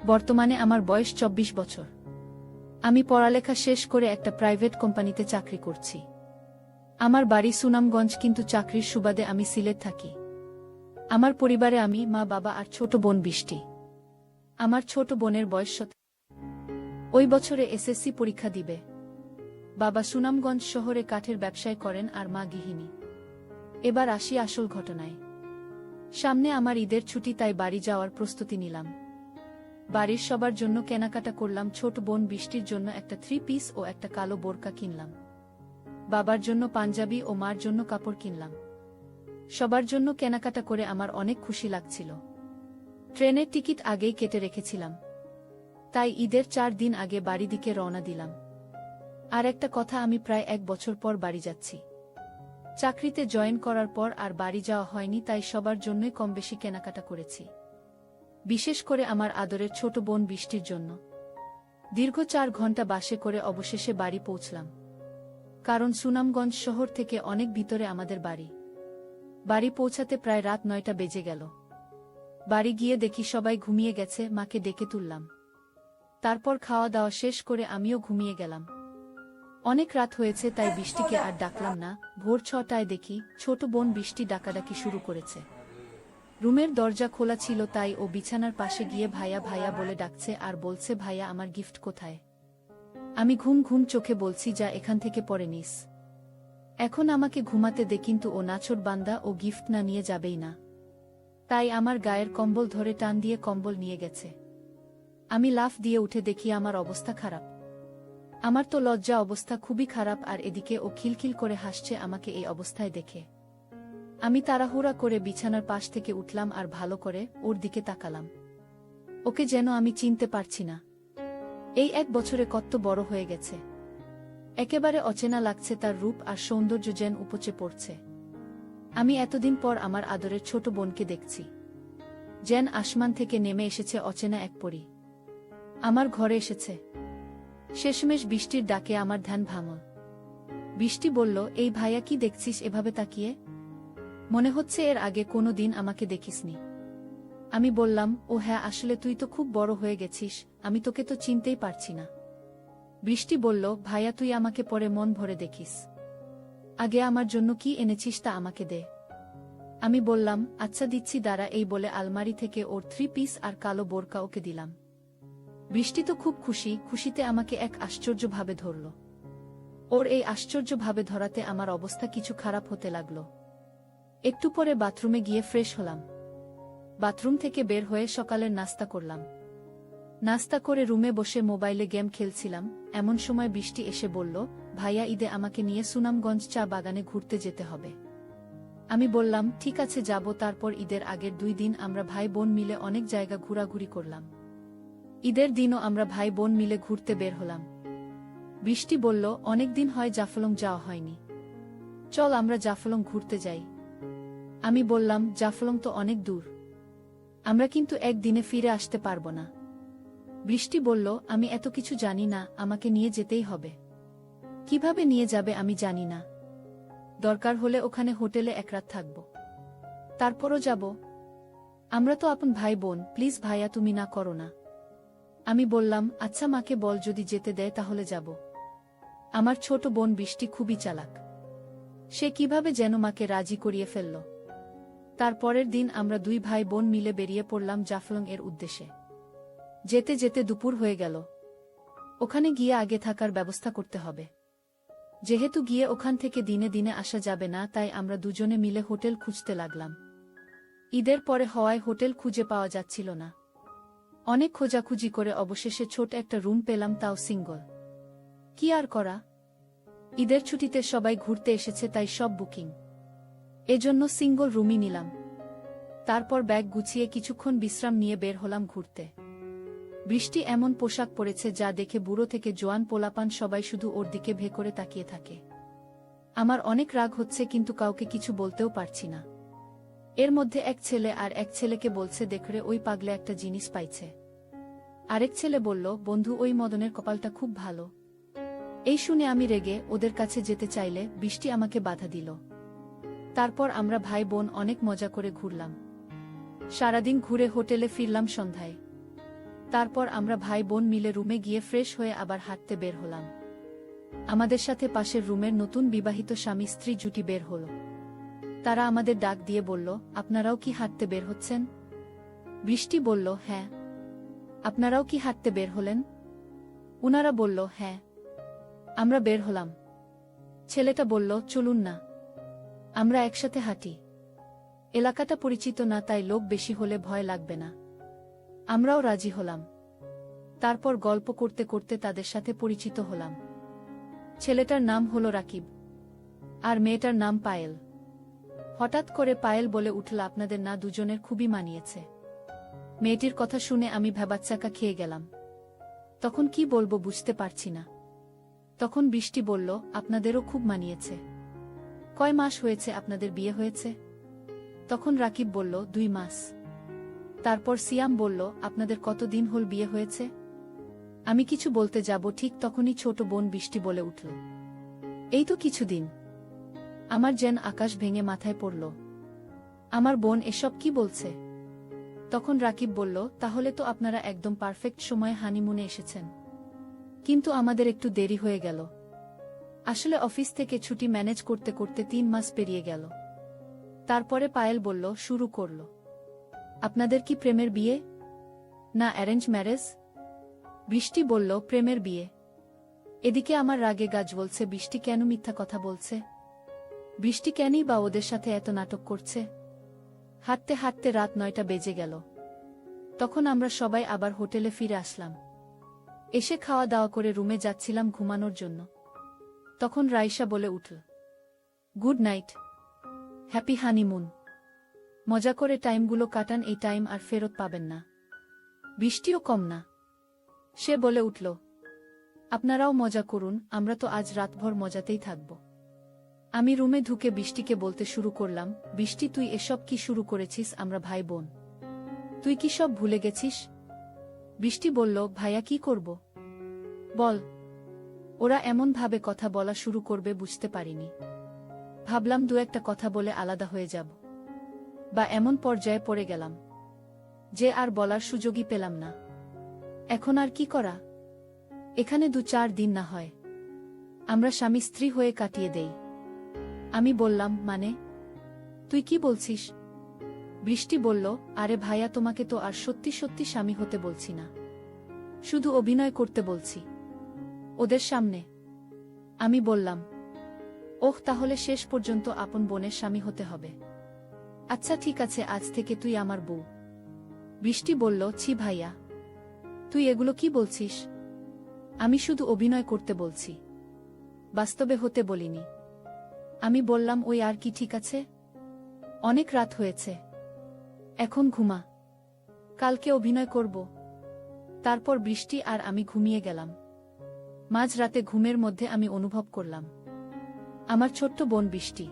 বর্তমানে আমার বয়স 24 বছর। আমি পড়ালেখা শেষ করে একটা প্রাইভেট কোম্পানিতে চাকরি করছি। আমার বাড়ি সুনামগঞ্জ, কিন্তু চাকরির সুবাদে আমি সিলেট থাকি। আমার পরিবারে আমি, মা, বাবা আর ছোট বোন বৃষ্টি। আমার ছোট বোনের বয়স 17। ওই বছরে এসএসসি পরীক্ষা দিবে। বাবা সুনামগঞ্জ শহরে কাঠের ব্যবসায় করেন আর মা গৃহিণী। এবার আসি আসল ঘটনায়। সামনে আমার ঈদের ছুটি, তাই বাড়ি যাওয়ার প্রস্তুতি নিলাম। বাড়ির সবার জন্য কেনাকাটা করলাম। ছোট বোন বৃষ্টির জন্য একটা 3 পিস ও একটা কালো বোরকা কিনলাম। বাবার জন্য পাঞ্জাবি ও মার জন্য কাপড় কিনলাম। সবার জন্য কেনাকাটা করে আমার অনেক খুশি লাগছিল। ট্রেনের টিকিট আগেই কেটে রেখেছিলাম, তাই ঈদের 4 দিন আগে বাড়ি দিকে রওনা দিলাম। আর একটা কথা, আমি প্রায় 1 বছর পর বাড়ি যাচ্ছি। চাকরিতে জয়েন করার পর আর বাড়ি যাওয়া হয়নি, তাই সবার জন্যই কম বেশি কেনাকাটা করেছি, বিশেষ করে আমার আদরের ছোট বোন বৃষ্টির জন্য। দীর্ঘ 4 ঘন্টা বাসে করে অবশেষে বাড়ি পৌঁছলাম, কারণ সুনামগঞ্জ শহর থেকে অনেক ভিতরে আমাদের বাড়ি। বাড়ি পৌঁছাতে প্রায় রাত 9টা বেজে গেল। বাড়ি গিয়ে দেখি সবাই ঘুমিয়ে গেছে। মাকে ডেকে তুললাম। তারপর খাওয়া দাওয়া শেষ করে আমিও ঘুমিয়ে গেলাম। অনেক রাত হয়েছে, তাই বৃষ্টিকে আর ডাকলাম না। ভোর 6টায় দেখি ছোট বোন বৃষ্টি ডাকাডাকি শুরু করেছে। রুমের দরজা খোলা ছিল, তাই ও বিছানার পাশে গিয়ে ভাইয়া ভাইয়া বলে ডাকছে আর বলছে, ভাইয়া আমার গিফট কোথায়? আমি ঘুম ঘুম চোখে বলছি, যা এখান থেকে পরে নিস। এখন আমাকে ঘুমাতে দে। কিন্তু ও নাছোড় বান্দা, ও গিফট না নিয়ে যাবেই না। তাই আমার গায়ের কম্বল ধরে টান দিয়ে কম্বল নিয়ে গেছে। আমি লাফ দিয়ে উঠে দেখি আমার অবস্থা খারাপ। আমার তো লজ্জা অবস্থা খুবই খারাপ, আর এদিকে ও খিলখিল করে হাসছে আমাকে এই অবস্থায় দেখে। আমি তাড়াহুড়া করে বিছানার পাশ থেকে উঠলাম আর ভালো করে ওর দিকে তাকালাম। ওকে যেন আমি চিনতে পারছি না। এই 1 বছরে কত বড় হয়ে গেছে। একেবারে অচেনা লাগছে। তার রূপ আর সৌন্দর্য যেন উপচে পড়ছে। আমি এতদিন পর আমার আদরের ছোট বোনকে দেখছি, যেন আসমান থেকে নেমে এসেছে অচেনা এক পরী। আমার ঘরে এসেছে। শেষমেশ বৃষ্টির ডাকে আমার ধ্যান ভাঙল। বৃষ্টি বলল, এই ভাইয়া কি দেখছিস এভাবে তাকিয়ে? মনে হচ্ছে এর আগে কোনো দিন আমাকে দেখিসনি। আমি বললাম, ও হ্যাঁ, আসলে তুই তো খুব বড় হয়ে গেছিস, আমি তোকে তো চিনতেই পারছি না। বৃষ্টি বলল, ভাইয়া তুই আমাকে পরে মন ভরে দেখিস। আগে আমার জন্য কি এনেছিস তা আমাকে দে। আমি বললাম, আচ্ছা দিচ্ছি দাঁড়া। এই বলে আলমারি থেকে ওর 3 পিস আর কালো বোরকা ওকে দিলাম। বৃষ্টি তো খুব খুশি। খুশিতে আমাকে এক আশ্চর্যভাবে ধরল। ওর এই আশ্চর্যভাবে ধরাতে আমার অবস্থা কিছু খারাপ হতে লাগল। একটু পরে বাথরুমে গিয়ে ফ্রেশ হলাম। বাথরুম থেকে বের হয়ে সকালের নাস্তা করলাম। নাস্তা করে রুমে বসে মোবাইলে গেম খেলছিলাম। এমন সময় বৃষ্টি এসে বলল, ভাইয়া ঈদে আমাকে নিয়ে সুনামগঞ্জ চা বাগানে ঘুরতে যেতে হবে। আমি বললাম, ঠিক আছে যাব। তারপর ঈদের আগের 2 দিন আমরা ভাই বোন মিলে অনেক জায়গা ঘোরাঘুরি করলাম। ঈদের দিনও আমরা ভাই বোন মিলে ঘুরতে বের হলাম। বৃষ্টি বলল, অনেক দিন হয় জাফলং যাওয়া হয়নি, চল আমরা জাফলং ঘুরতে যাই। আমি বললাম, জাফলং তো অনেক দূর, আমরা কিন্তু একদিনে ফিরে আসতে পারবো না। বৃষ্টি বলল, আমি এত কিছু জানি না, আমাকে নিয়ে যেতেই হবে। কিভাবে নিয়ে যাবে আমি জানি না, দরকার হলে ওখানে হোটেলে 1 রাত থাকব, তারপরও যাব। আমরা তো আপন ভাই বোন, প্লিজ ভাইয়া তুমি না করো না। আমি বললাম, আচ্ছা মাকে বল, যদি যেতে দেয় তাহলে যাব। আমার ছোট বোন বৃষ্টি খুবই চালাক। সে কিভাবে যেন মাকে রাজি করিয়ে ফেলল। তারপরের দিন আমরা 2 ভাই বোন মিলে বেরিয়ে পড়লাম জাফলং এর উদ্দেশ্যে। যেতে যেতে দুপুর হয়ে গেল। ওখানে গিয়ে আগে থাকার ব্যবস্থা করতে হবে। যেহেতু গিয়ে ওখান থেকে দিনে দিনে আসা যাবে না, তাই আমরা দুজনে মিলে হোটেল খুঁজতে লাগলাম। ঈদের পরে হওয়ায় হোটেল খুঁজে পাওয়া যাচ্ছিল না। অনেক খোঁজাখুঁজি করে অবশেষে ছোট একটা রুম পেলাম, তাও সিঙ্গল। কি আর করা, ঈদের ছুটিতে সবাই ঘুরতে এসেছে, তাই সব বুকিং। এজন্য সিঙ্গল রুমই নিলাম। তারপর ব্যাগ গুছিয়ে কিছুক্ষণ বিশ্রাম নিয়ে বের হলাম ঘুরতে। বৃষ্টি এমন পোশাক পরেছে যা দেখে বুড়ো থেকে জোয়ান পোলাপান সবাই শুধু ওর দিকে ভে করে তাকিয়ে থাকে। আমার অনেক রাগ হচ্ছে, কিন্তু কাউকে কিছু বলতেও পারছি না। এর মধ্যে এক ছেলে আর এক ছেলেকে বলছে, দেখরে ওই পাগলে একটা জিনিস পাইছে। আরেক ছেলে বলল, বন্ধু ওই মদনের কপালটা খুব ভালো। এই শুনে আমি রেগে ওদের কাছে যেতে চাইলে বৃষ্টি আমাকে বাধা দিল। তারপর আমরা ভাই বোন অনেক মজা করে ঘুরলাম। সারাদিন ঘুরে হোটেলে ফিরলাম সন্ধ্যায়। তারপর আমরা ভাই বোন মিলে রুমে গিয়ে ফ্রেশ হয়ে আবার হাঁটতে বের হলাম। আমাদের সাথে পাশের রুমের নতুন বিবাহিত স্বামী স্ত্রী জুটি বের হল। তারা আমাদের ডাক দিয়ে বলল, আপনারাও কি হাঁটতে বের হচ্ছেন? বৃষ্টি বলল, হ্যাঁ। আপনারাও কি হাঁটতে বের হলেন? উনারা বলল, হ্যাঁ। আমরা বের হলাম। ছেলেটা বলল, চলুন না, আমরা একসাথে হাঁটি। এলাকাটা পরিচিত না, তাই লোক বেশি হলে ভয় লাগবে না। আমরাও রাজি হলাম। তারপর গল্প করতে করতে তাদের সাথে পরিচিত হলাম। ছেলেটার নাম হল রাকিব, আর মেয়েটার নাম পায়েল। হঠাৎ করে পায়েল বলে উঠল, আপনাদের না দুজনের খুবই মানিয়েছে। মেয়েটির কথা শুনে আমি ভ্যাবাচ্চাকা খেয়ে গেলাম। তখন কি বলবো বুঝতে পারছি না। তখন বৃষ্টি বলল, আপনাদেরও খুব মানিয়েছে। কয় মাস হয়েছে আপনাদের বিয়ে হয়েছে? তখন রাকিব বলল, 2 মাস। তারপর সিয়াম বলল, আপনাদের কতদিন হল বিয়ে হয়েছে? আমি কিছু বলতে যাব, ঠিক তখনই ছোট বোন বৃষ্টি বলে উঠল, এই তো কিছুদিন। আমার যেন আকাশ ভেঙে মাথায় পড়ল। আমার বোন এসব কি বলছে? তখন রাকিব বলল, তাহলে তো আপনারা একদম পারফেক্ট সময়ে হানিমুনে এসেছেন। কিন্তু আমাদের একটু দেরি হয়ে গেল। আসলে অফিস থেকে ছুটি ম্যানেজ করতে করতে 3 মাস পেরিয়ে গেল। তারপরে পায়েল বলল, শুরু করল, আপনাদের কি প্রেমের বিয়ে, না অ্যারেঞ্জ ম্যারেজ? বৃষ্টি বলল, প্রেমের বিয়ে। এদিকে আমার রাগে গা জ্বলছে, বৃষ্টি কেন মিথ্যা কথা বলছে? বৃষ্টি কেনই বা ওদের সাথে এত নাটক করছে? হাঁটতে হাঁটতে রাত 9টা বেজে গেল। তখন আমরা সবাই আবার হোটেলে ফিরে আসলাম। এসে খাওয়া দাওয়া করে রুমে যাচ্ছিলাম ঘুমানোর জন্য। তখন রাইসা বলে উঠল, গুড নাইট, হ্যাপি হানিমুন। মজা করে টাইমগুলো কাটান, এই টাইম আর ফেরত পাবেন না। বৃষ্টিও কম না। সে বলে উঠল, আপনারাও মজা করুন, আমরা তো আজ রাতভর মজাতেই থাকব। আমি রুমে ঢুকে বৃষ্টিকে বলতে শুরু করলাম, বৃষ্টি তুই এসব কি শুরু করেছিস? আমরা ভাই বোন, তুই কি সব ভুলে গেছিস? বৃষ্টি বলল, ভাইয়া কি করব বল। ওরা এমন ভাবে কথা বলা শুরু করবে বুঝতে পারিনি। ভাবলাম 2-একটা কথা বলে আলাদা হয়ে যাব, বা এমন পর্যায়ে পড়ে গেলাম যে আর বলার সুযোগই পেলাম না। এখন আর কি করা? এখানে 2-4 দিন না হয় আমরা স্বামী স্ত্রী হয়ে কাটিয়ে দেই। আমি বললাম, মানে তুই কি বলছিস? বৃষ্টি বলল, আরে ভাইয়া, তোমাকে তো আর সত্যি সত্যি স্বামী হতে বলছি না, শুধু অভিনয় করতে বলছি ওদের সামনে। আমি বললাম, ওহ, তাহলে শেষ পর্যন্ত আপন বোনের স্বামী হতে হবে। আচ্ছা ঠিক আছে, আজ থেকে তুই আমার বউ। বৃষ্টি বলল, ছি ভাইয়া, তুই এগুলো কি বলছিস? আমি শুধু অভিনয় করতে বলছি, বাস্তবে হতে বলিনি। আমি বললাম, ওই আর কি, ঠিক আছে, অনেক রাত হয়েছে, এখন ঘুমা, কালকে অভিনয় করব। তারপর বৃষ্টি আর আমি ঘুমিয়ে গেলাম। মাঝরাতে ঘুমের মধ্যে আমি অনুভব করলাম আমার ছোট্ট বোন বৃষ্টি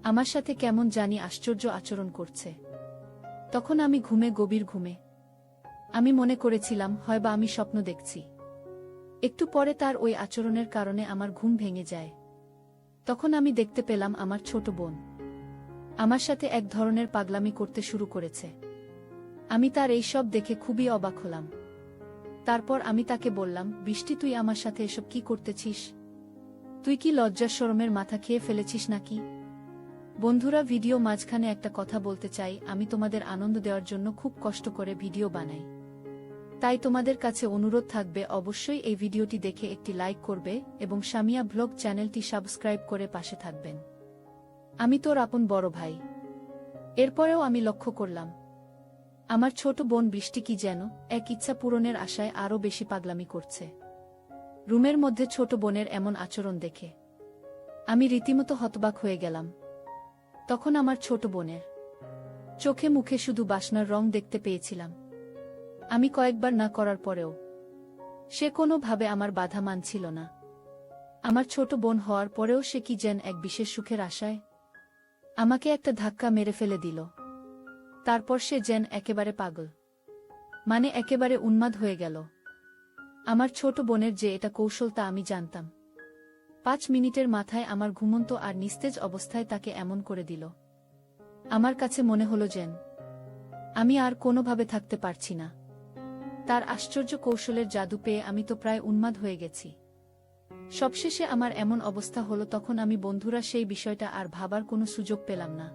আমার সাথে কেমন জানি আশ্চর্য আচরণ করছে। তখন আমি গভীর ঘুমে আমি মনে করেছিলাম হয়বা আমি স্বপ্ন দেখছি। একটু পরে তার ওই আচরণের কারণে আমার ঘুম ভেঙে যায়। তখন আমি দেখতে পেলাম আমার ছোট বোন আমার সাথে এক ধরনের পাগলামি করতে শুরু করেছে। আমি তার এই সব দেখে খুবই অবাক হলাম। তারপর আমি তাকে বললাম, বৃষ্টি, তুই আমার সাথে এসব কি করতেছিস? তুই কি লজ্জা শরমের মাথা খেয়ে ফেলেছিস নাকি? বন্ধুরা, ভিডিও মাঝখানে একটা কথা বলতে চাই। আমি তোমাদের আনন্দ দেওয়ার জন্য খুব কষ্ট করে ভিডিও বানাই, তাই তোমাদের কাছে অনুরোধ থাকবে অবশ্যই এই ভিডিওটি দেখে একটি লাইক করবে এবং সামিয়া ব্লগ চ্যানেলটি সাবস্ক্রাইব করে পাশে থাকবেন। আমি তোর আপন বড় ভাই। এরপরেও আমি লক্ষ্য করলাম আমার ছোট বোন বৃষ্টি কি যেন এক ইচ্ছা পূরণের আশায় আরও বেশি পাগলামি করছে। রুমের মধ্যে ছোট বোনের এমন আচরণ দেখে আমি রীতিমতো হতবাক হয়ে গেলাম। তখন আমার ছোট বোনের চোখে মুখে শুধু বাসনার রং দেখতে পেয়েছিলাম। আমি কয়েকবার না করার পরেও সে কোনোভাবে আমার বাধা মানছিল না। আমার ছোট বোন হওয়ার পরেও সে কি যেন এক বিশেষ সুখের আশায় আমাকে একটা ধাক্কা মেরে ফেলে দিল। তারপর সে যেন একেবারে পাগল, মানে একেবারে উন্মাদ হয়ে গেল। আমার ছোট বোনের যে এটা কৌশল তা আমি জানতাম। 5 মিনিটের মাথায় আমার ঘুমন্ত আর নিস্তেজ অবস্থায় তাকে এমন করে দিল। আমার কাছে মনে হলো যেন আমি আর কোনোভাবে থাকতে পারছি না। তার আশ্চর্য কৌশলের জাদু পেয়ে আমি তো প্রায় উন্মাদ হয়ে গেছি। সবশেষে আমার এমন অবস্থা হলো, তখন আমি বন্ধুরা সেই বিষয়টা আর ভাবার কোনো সুযোগ পেলাম না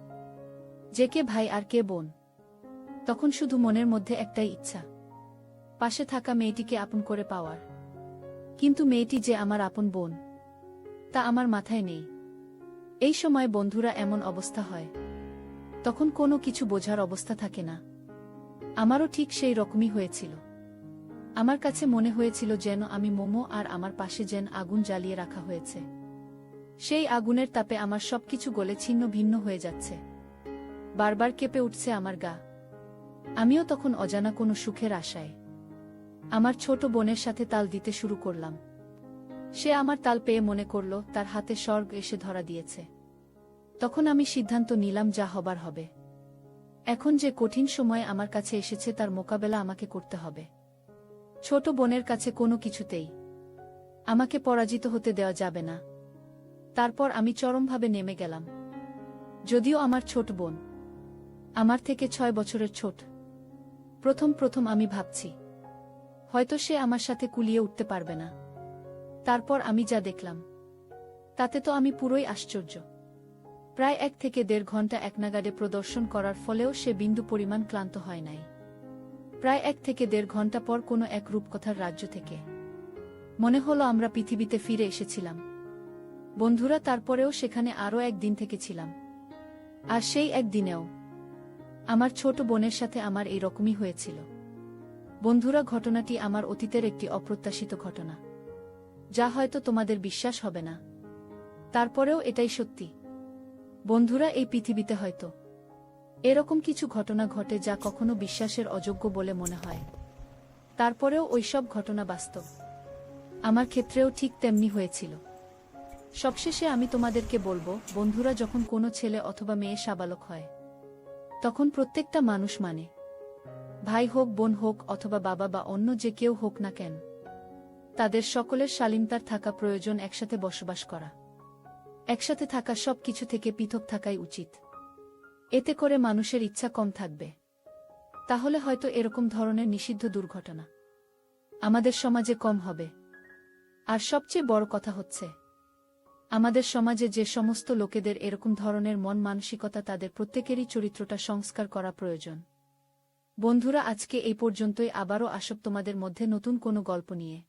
যে কে ভাই আর কে বোন। তখন শুধু মনের মধ্যে একটাই ইচ্ছা, পাশে থাকা মেয়েটিকে আপন করে পাওয়ার। কিন্তু মেয়েটি যে আমার আপন বোন তা আমার মাথায় নেই। এই সময় বন্ধুরা এমন অবস্থা হয়, তখন কোনো কিছু বোঝার অবস্থা থাকে না। আমারও ঠিক সেই রকমই হয়েছিল। আমার কাছে মনে হয়েছিল যেন আমি মোমো, আর আমার পাশে যেন আগুন জ্বালিয়ে রাখা হয়েছে। সেই আগুনের তাপে আমার সবকিছু গলে ছিন্ন ভিন্ন হয়ে যাচ্ছে। বারবার কেঁপে উঠছে আমার গা। আমিও তখন অজানা কোনো সুখের আশায় আমার ছোট বোনের সাথে তাল দিতে শুরু করলাম। সে আমার তাল পেয়ে মনে করল তার হাতে স্বর্গ এসে ধরা দিয়েছে। তখন আমি সিদ্ধান্ত নিলাম, যা হবার হবে। এখন যে কঠিন সময় আমার কাছে এসেছে তার মোকাবেলা আমাকে করতে হবে। ছোট বোনের কাছে কোনো কিছুতেই আমাকে পরাজিত হতে দেওয়া যাবে না। তারপর আমি চরমভাবে নেমে গেলাম। যদিও আমার ছোট বোন আমার থেকে 6 বছরের ছোট। প্রথম আমি ভাবছি হয়তো সে আমার সাথে কুলিয়ে উঠতে পারবে না। তারপর আমি যা দেখলাম তাতে তো আমি পুরোই আশ্চর্য। প্রায় 1 থেকে 1.5 ঘন্টা একনাগাড়ে প্রদর্শন করার ফলেও সে বিন্দু পরিমাণ ক্লান্ত হয় নাই। প্রায় 1 থেকে 1.5 ঘন্টা পর কোনো এক রূপকথার রাজ্য থেকে মনে হলো আমরা পৃথিবীতে ফিরে এসেছিলাম। বন্ধুরা, তারপরেও সেখানে আরও 1 দিন থেকেছিলাম। আর সেই একদিনেও আমার ছোট বোনের সাথে আমার এই রকমই হয়েছিল। বন্ধুরা, ঘটনাটি আমার অতীতের একটি অপ্রত্যাশিত ঘটনা, যা হয়তো তোমাদের বিশ্বাস হবে না। তারপরেও এটাই সত্যি। বন্ধুরা, এই পৃথিবীতে হয়তো এরকম কিছু ঘটনা ঘটে যা কখনো বিশ্বাসের অযোগ্য বলে মনে হয়। তারপরেও ওইসব ঘটনা বাস্তব। আমার ক্ষেত্রেও ঠিক তেমনি হয়েছিল। সবশেষে আমি তোমাদেরকে বলবো, বন্ধুরা, যখন কোনো ছেলে অথবা মেয়ে সাবালক হয়, তখন প্রত্যেকটা মানুষ, মানে ভাই হোক, বোন হোক, অথবা বাবা বা অন্য যে কেউ হোক না কেন, তাদের সকলের শালীনতার থাকা প্রয়োজন। একসাথে বসবাস করা, একসাথে থাকা, সব কিছু থেকে পৃথক থাকাই উচিত। এতে করে মানুষের ইচ্ছা কম থাকবে। তাহলে হয়তো এরকম ধরনের নিষিদ্ধ দুর্ঘটনা আমাদের সমাজে কম হবে। আর সবচেয়ে বড় কথা হচ্ছে, আমাদের সমাজে যে সমস্ত লোকেদের এরকম ধরনের মন মানসিকতা, তাদের প্রত্যেকেরই চরিত্রটা সংস্কার করা প্রয়োজন। বন্ধুরা, আজকে এই পর্যন্তই। আবারও আসব তোমাদের মধ্যে নতুন কোনো গল্প নিয়ে।